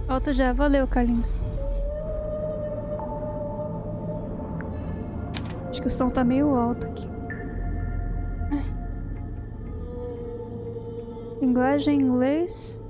Alto já. Valeu, Carlinhos. Acho que o som tá meio alto aqui. Linguagem inglês.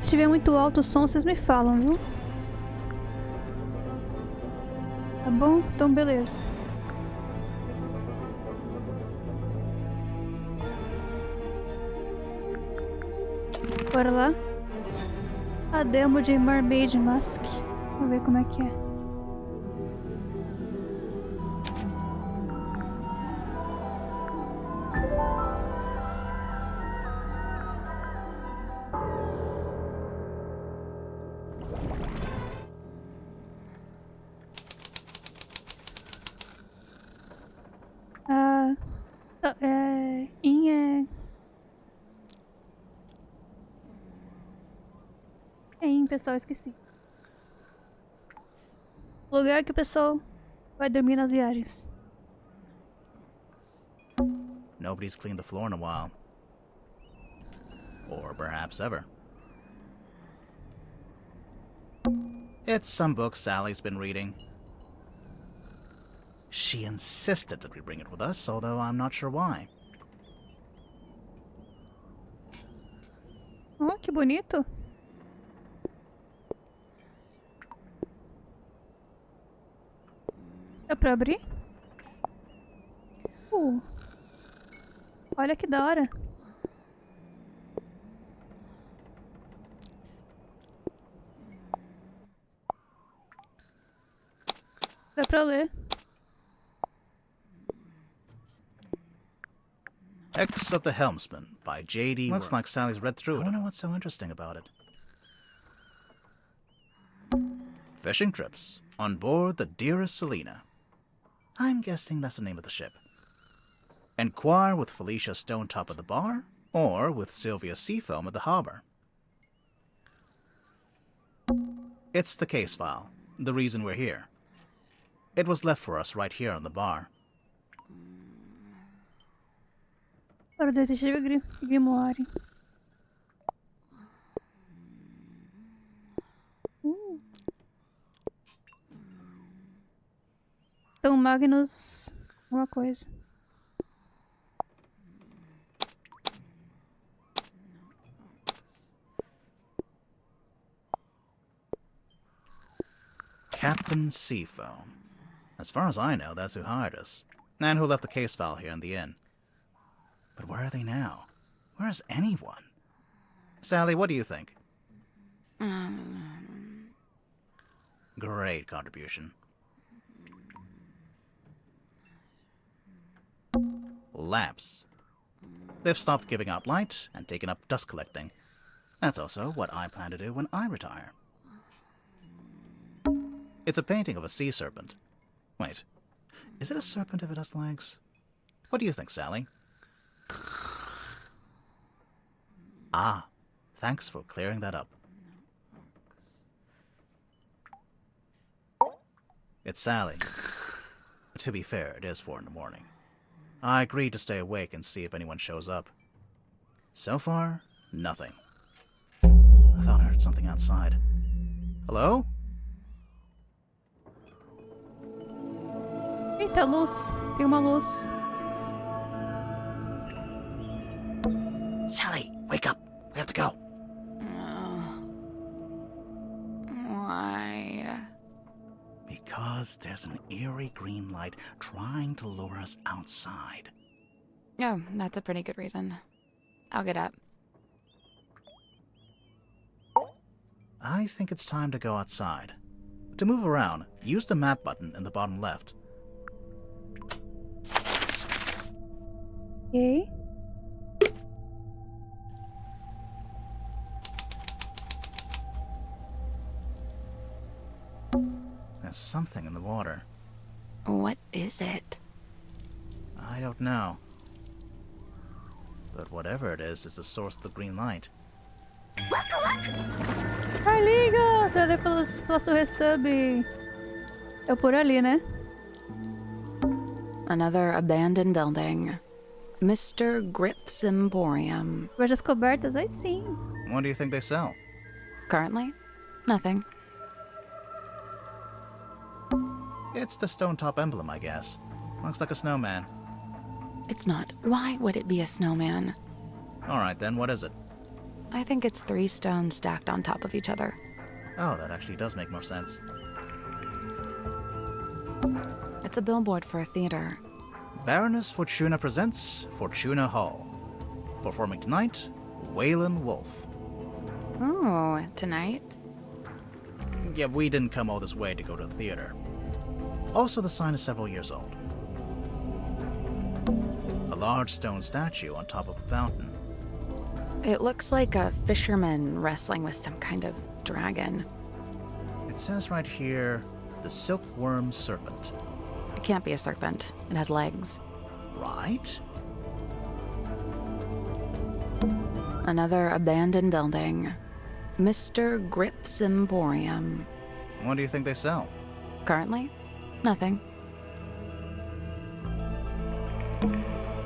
Se estiver muito alto o som, vocês me falam, viu? Tá bom? Então beleza. Bora lá. A demo de Mermaid Mask. Vamos ver como é que é. Pessoal, esqueci. Lugar que o pessoal vai dormir nas viagens. Nobody's cleaned the floor in a while. Or perhaps ever. It's some book Sally's been reading. She insisted that we bring it with us, although I'm not sure why. Oh, que bonito. Dá pra abrir? Olha que da hora. Dá pra ler. X of the Helmsman by J.D. Looks like Sally's read through it. I wonder what's so interesting about it. Fishing trips on board the Dearest Selena. I'm guessing that's the name of the ship. Inquire with Felicia Stonetop at the bar, or with Sylvia Seafoam at the harbor. It's the case file, the reason we're here. It was left for us right here on the bar. Para o detetive Grimoire. Então, Magnus... uma coisa. Captain Seafoam. As far as I know, that's who hired us. And who left the case file here in the inn. But where are they now? Where's anyone? Sally, what do you think? Great contribution. Lamps. They've stopped giving out light and taken up dust collecting. That's also what I plan to do when I retire. It's a painting of a sea serpent. Wait, is it a serpent if it has legs? What do you think, Sally? Ah, thanks for clearing that up. It's Sally. To be fair, it is 4 in the morning. I agreed to stay awake and see if anyone shows up. So far, nothing. I thought I heard something outside. Hello? Eita, luz. Tem uma luz. Sally, wake up. We have to go. Why? Because there's an eerie green light trying to lure us outside. Oh, that's a pretty good reason. I'll get up. I think it's time to go outside. To move around, use the map button in the bottom left. Ok. There's something in the water. What is it? I don't know. But whatever it is the source of the green light. Carlinhos! Ah, você vai ver pela sua resub. É por ali, né? Another abandoned building. Mr. Grip's Emporium. Lojas cobertas, aí sim. What do you think they sell? Currently, nothing. It's the stone top emblem, I guess. Looks like a snowman. It's not. Why would it be a snowman? Alright then, what is it? I think it's 3 stones stacked on top of each other. Oh, that actually does make more sense. It's a billboard for a theater. Baroness Fortuna presents Fortuna Hall. Performing tonight, Waylon Wolf. Oh, tonight? Yeah, we didn't come all this way to go to the theater. Also, the sign is several years old. A large stone statue on top of a fountain. It looks like a fisherman wrestling with some kind of dragon. It says right here, the silkworm serpent. It can't be a serpent. It has legs. Right? Another abandoned building. Mr. Grip's Emporium. What do you think they sell? Currently, nothing.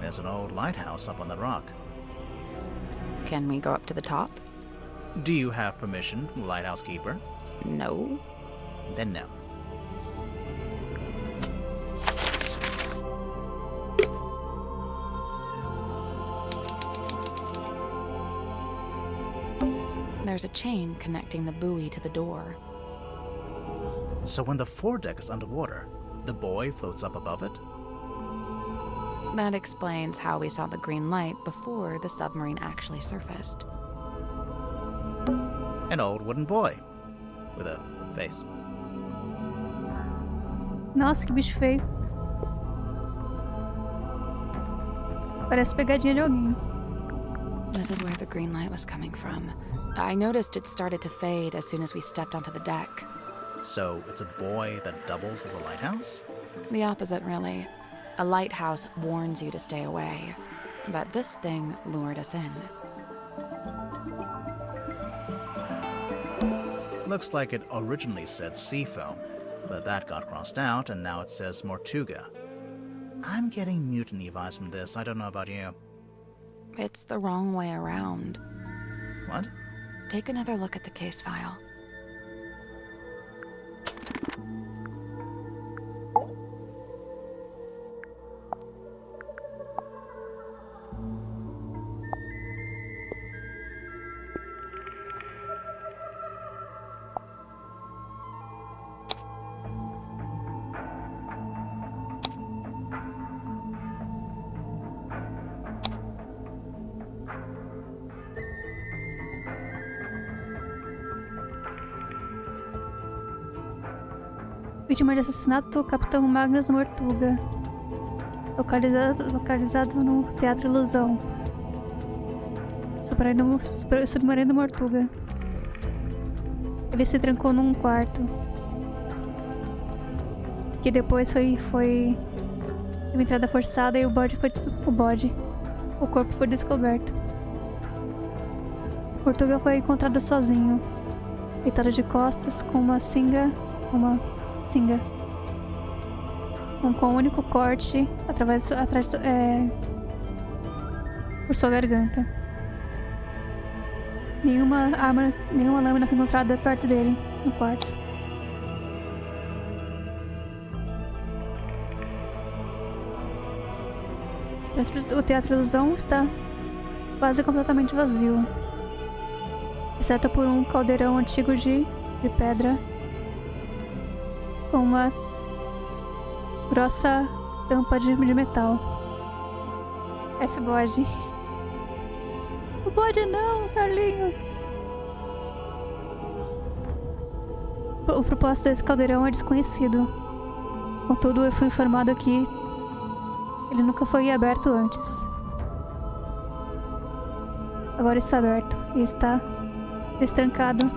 There's an old lighthouse up on the rock. Can we go up to the top? Do you have permission from the lighthouse keeper? No. Then no. There's a chain connecting the buoy to the door. So when the foredeck is underwater, the buoy floats up above it? That explains how we saw the green light before the submarine actually surfaced. An old wooden buoy. With a face. Nossa, que bicho feio. Parece pegadinha de alguém. This is where the green light was coming from. I noticed it started to fade as soon as we stepped onto the deck. So it's a buoy that doubles as a lighthouse? The opposite, really. A lighthouse warns you to stay away. But this thing lured us in. Looks like it originally said Seafoam, but that got crossed out and now it says Mortuga. I'm getting mutiny vibes from this, I don't know about you. It's the wrong way around. What? Take another look at the case file. Vítima de assassinato, Capitão Magnus Mortuga. Localizado no Teatro Ilusão. Submarino Mortuga. Ele se trancou num quarto. Que depois foi uma entrada forçada e o corpo foi descoberto. Mortuga foi encontrado sozinho, deitado de costas com uma singa. Com um único corte por sua garganta. Nenhuma lâmina foi encontrada perto dele, no quarto. O Teatro Ilusão está quase completamente vazio, exceto por um caldeirão antigo de pedra com uma grossa tampa de metal. F-bode. O bode não, Carlinhos! O propósito desse caldeirão é desconhecido. Contudo, eu fui informado que ele nunca foi aberto antes. Agora está aberto e está destrancado.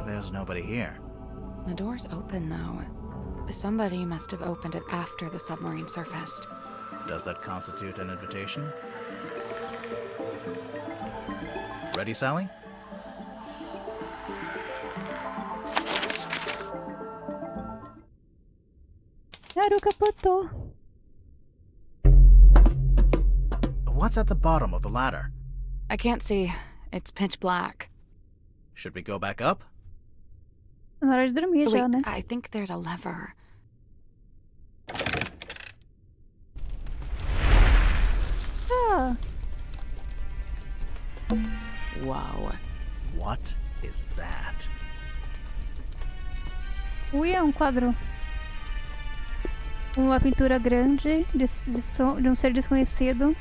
There's nobody here. The door's open, though. Somebody must have opened it after the submarine surfaced. Does that constitute an invitation? Ready, Sally? Haru capotou. What's at the bottom of the ladder? I can't see. It's pitch black. Should we go back up? Na hora de dormir já, Wait, né? I think there's a lever. Ah, Whoa. What is that? ui, é um quadro. Uma pintura grande de um ser desconhecido.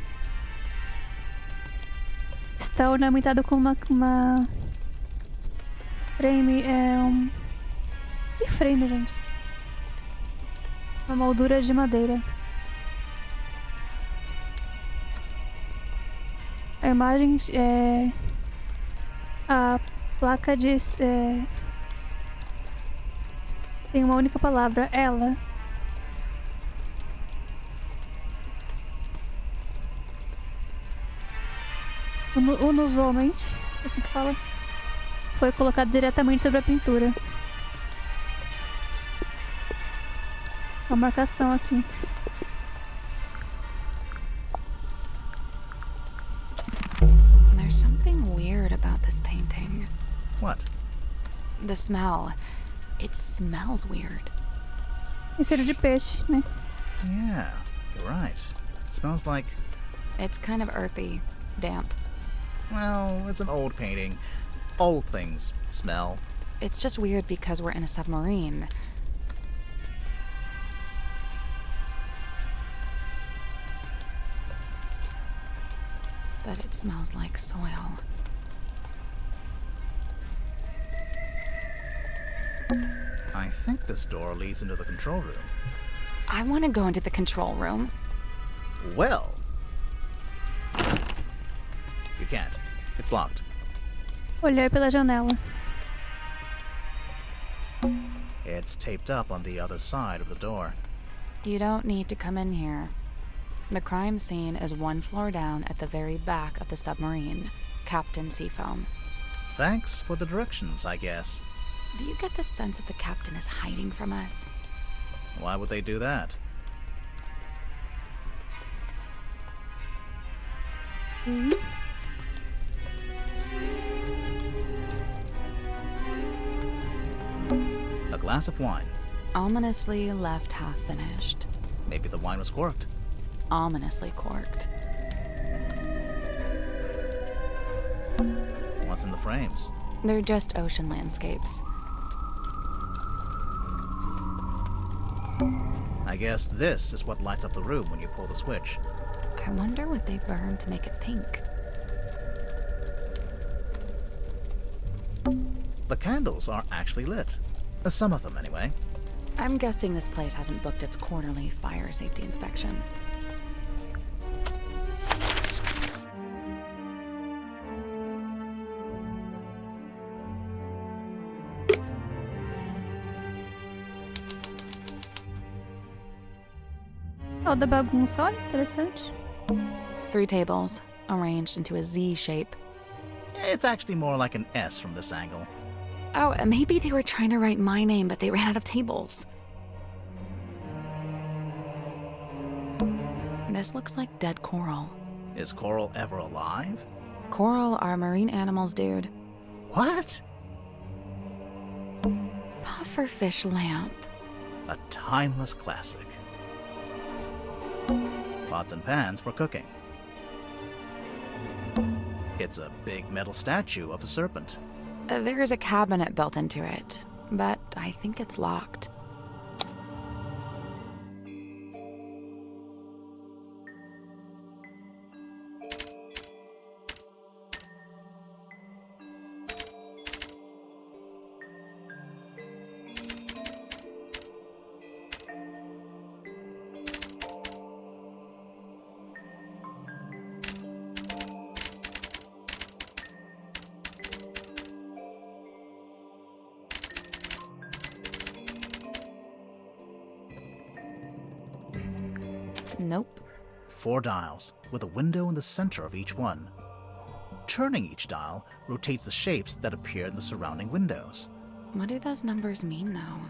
Está ornamentado com uma frame, Que frame, gente? Uma moldura de madeira. A imagem é a placa diz tem uma única palavra, ela. Inusualmente, assim que fala, foi colocado diretamente sobre a pintura. Uma marcação aqui. There's something weird about this painting. What? The smell. It smells weird. E cheiro de peixe, né? Yeah, you're right. It smells like... It's kind of earthy, damp. Well, it's an old painting. Old things smell. It's just weird because we're in a submarine. But it smells like soil. I think this door leads into the control room. I want to go into the control room. Well... You can't. It's locked. Olhei pela janela. It's taped up on the other side of the door. You don't need to come in here. The crime scene is one floor down at the very back of the submarine. Captain Seafoam. Thanks for the directions, I guess. Do you get the sense that the captain is hiding from us? Why would they do that? A glass of wine. Ominously left half finished. Maybe the wine was corked. Ominously corked. What's in the frames? They're just ocean landscapes. I guess this is what lights up the room when you pull the switch. I wonder what they burned to make it pink. The candles are actually lit. Some of them, anyway. I'm guessing this place hasn't booked its quarterly fire safety inspection. Ó, da bagunça, olha, interessante. 3 tables, arranged into a Z shape. It's actually more like an S from this angle. Oh, maybe they were trying to write my name, but they ran out of tables. This looks like dead coral. Is Coral ever alive? Coral are marine animals, dude. What? Pufferfish lamp. A timeless classic. Pots and pans for cooking. It's a big metal statue of a serpent. There's a cabinet built into it, but I think it's locked. Nope. 4 dials, with a window in the center of each one. Turning each dial rotates the shapes that appear in the surrounding windows. What do those numbers mean, though?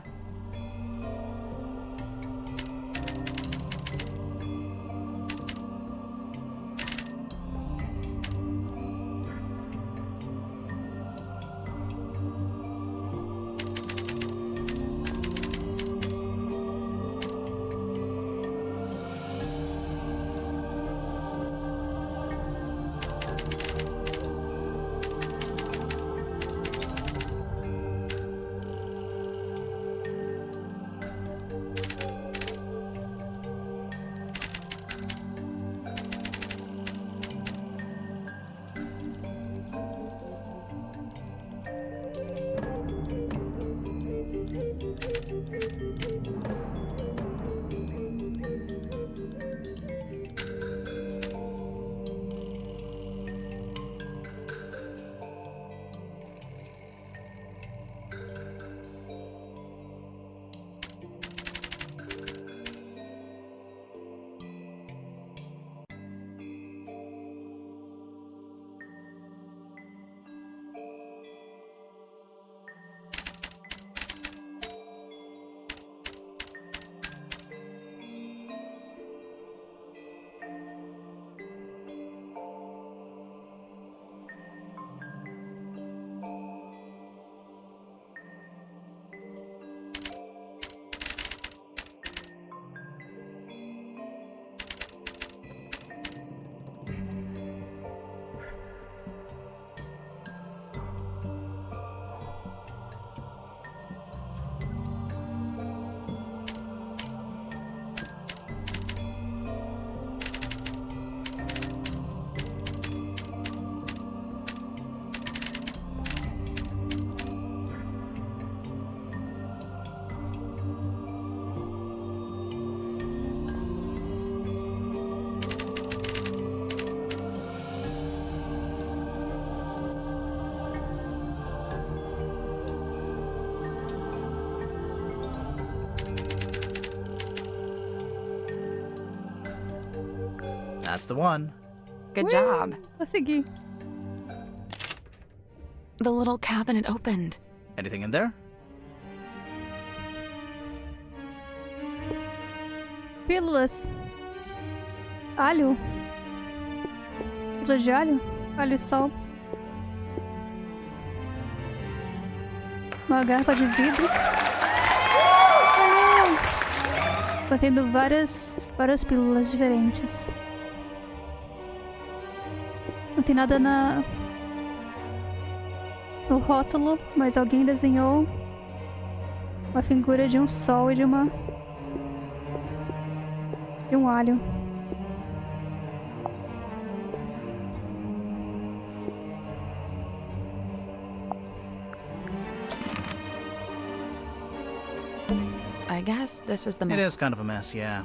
That's the one. Good job. Consegui. The little cabinet opened. Anything in there? Pílulas. Alho. Pílulas de alho. Alho e sal. Uma garrafa de vidro. Contendo várias pílulas diferentes. Não tem nada no rótulo, mas alguém desenhou uma figura de um sol e de um alho. I guess this is the It is kind of a mess, yeah.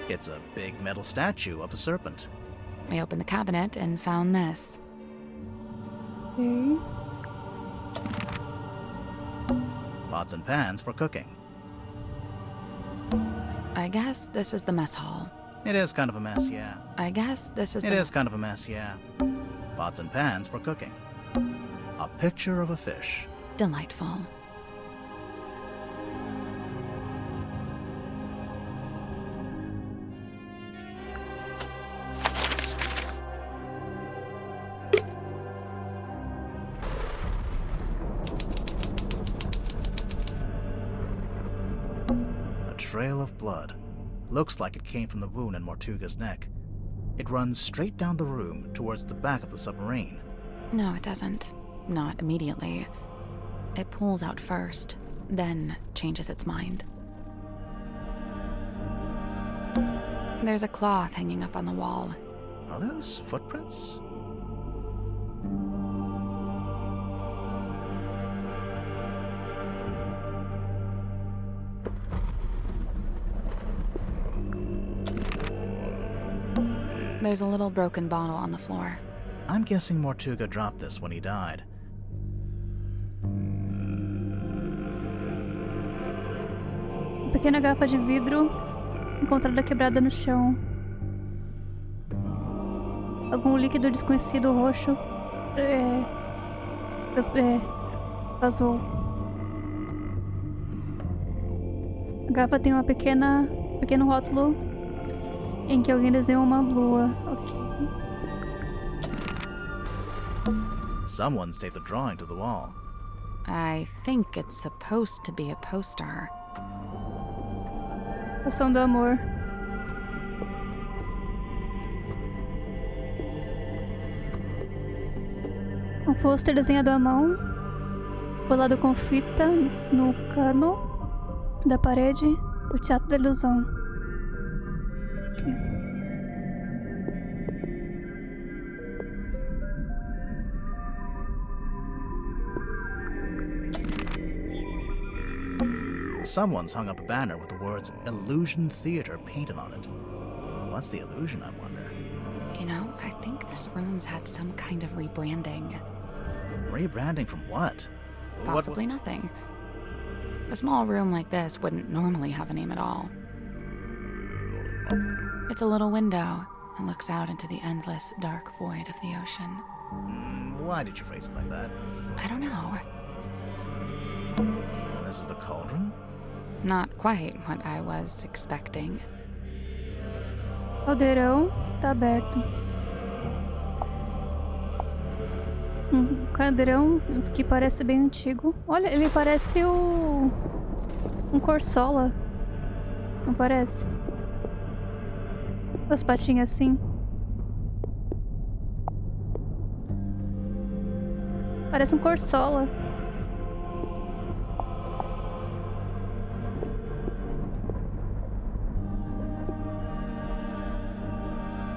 It's a big metal statue of a serpent. We opened the cabinet and found this. Okay. Pots and pans for cooking. I guess this is the mess hall. It is kind of a mess, yeah. I guess this is It is kind of a mess, yeah. Pots and pans for cooking. A picture of a fish. Delightful. Trail of blood. Looks like it came from the wound in Mortuga's neck. It runs straight down the room towards the back of the submarine. No, it doesn't. Not immediately. It pulls out first, then changes its mind. There's a cloth hanging up on the wall. Are those footprints? There's a little broken bottle on the floor. I'm guessing Mortuga dropped this when he died. Pequena garrafa de vidro encontrada quebrada no chão. Algum líquido desconhecido roxo vazou. A garrafa tem pequeno rótulo em que alguém desenhou uma lua. Ok. Someone's taped a drawing to the wall. I think it's supposed to be a poster. Poção do amor. Um pôster desenhado à mão, bolado com fita no cano da parede, o teatro da ilusão. Someone's hung up a banner with the words Illusion Theater painted on it. What's the illusion, I wonder? You know, I think this room's had some kind of rebranding. Rebranding from what? Possibly nothing. A small room like this wouldn't normally have a name at all. It's a little window and looks out into the endless, dark void of the ocean. Why did you phrase it like that? I don't know. This is the cauldron? Not quite what I was expecting. O caldeirão tá aberto. Um caldeirão que parece bem antigo. Olha, ele parece um Corsola. Não parece? As patinhas assim. Parece um Corsola.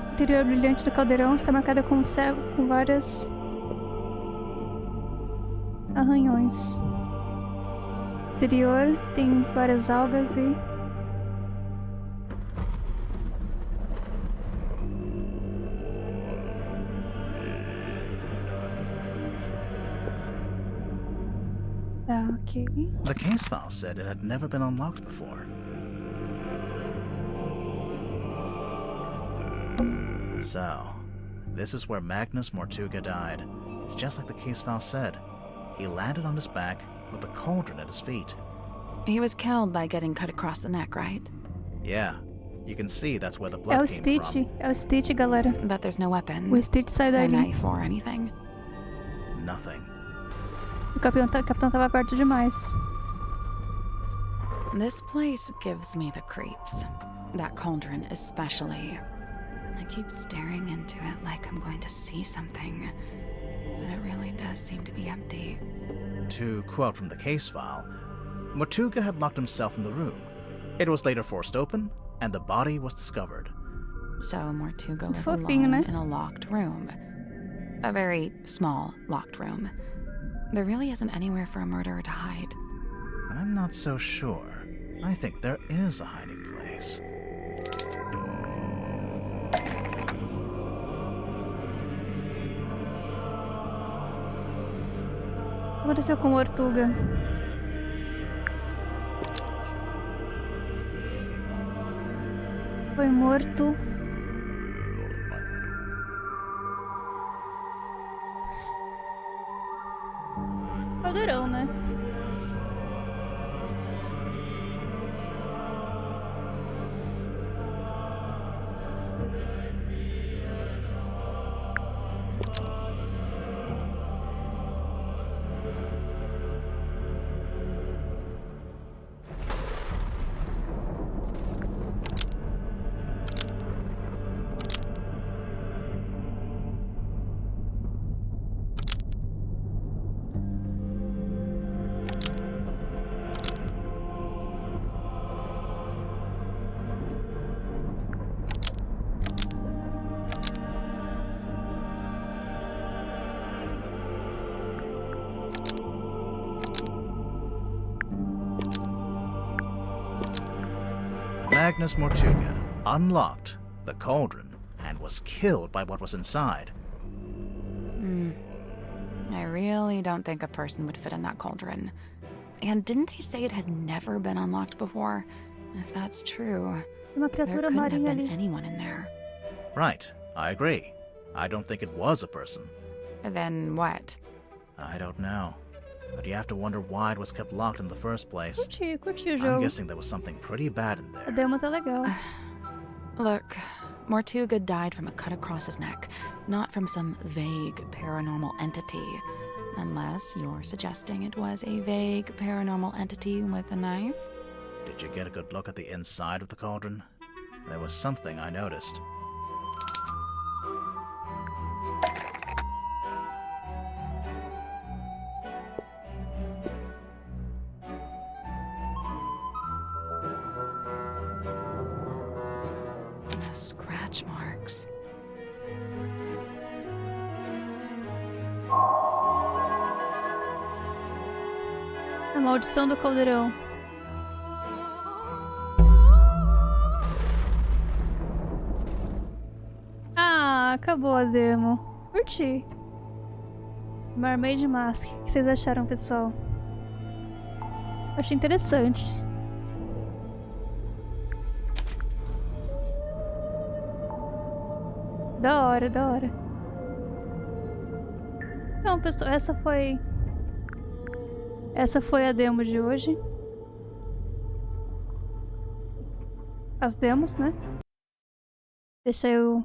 O interior brilhante do caldeirão está marcado com várias arranhões. O exterior tem várias algas e okay. The case file said it had never been unlocked before. So, this is where Magnus Mortuga died. It's just like the case file said. He landed on his back with the cauldron at his feet. He was killed by getting cut across the neck, right? Yeah, you can see that's where the É o blood came Stitch, from. é o Stitch, galera. But there's no weapon. O Stitch saiu No dali. knife or anything. Nothing. O capitão tava perto demais. This place gives me the creeps. That cauldron especially. I keep staring into it like I'm going to see something, but it really does seem to be empty. To quote from the case file, Mortuga had locked himself in the room. It was later forced open, and the body was discovered. So Mortuga was Fofinho, alone né? in a locked room. A very small locked room. There really isn't anywhere for a murderer to hide. I'm not so sure. I think there is a hiding place. O que aconteceu com o Mortuga? Foi morto. Caldeirão, né? Magnus Mortuga unlocked the cauldron and was killed by what was inside. I really don't think a person would fit in that cauldron. And didn't they say it had never been unlocked before? If that's true, Uma There criatura couldn't have marinha been ali. anyone in there. Right, I agree. I don't think it was a person. Then what? I don't know. But you have to wonder why it was kept locked in the first place. Curti o I'm jogo. guessing there was something pretty bad in A there. demo tá legal. Look, Mortuga died from a cut across his neck, not from some vague paranormal entity. Unless you're suggesting it was a vague paranormal entity with a knife? Did you get a good look at the inside of the cauldron? There was something I noticed. The scratch marks. A maldição do caldeirão. Ah, acabou a demo. Curti. Mermaid Mask. O que vocês acharam, pessoal? Achei interessante. Da hora, da hora. Então, pessoal, essa foi a demo de hoje. As demos, né? Deixa eu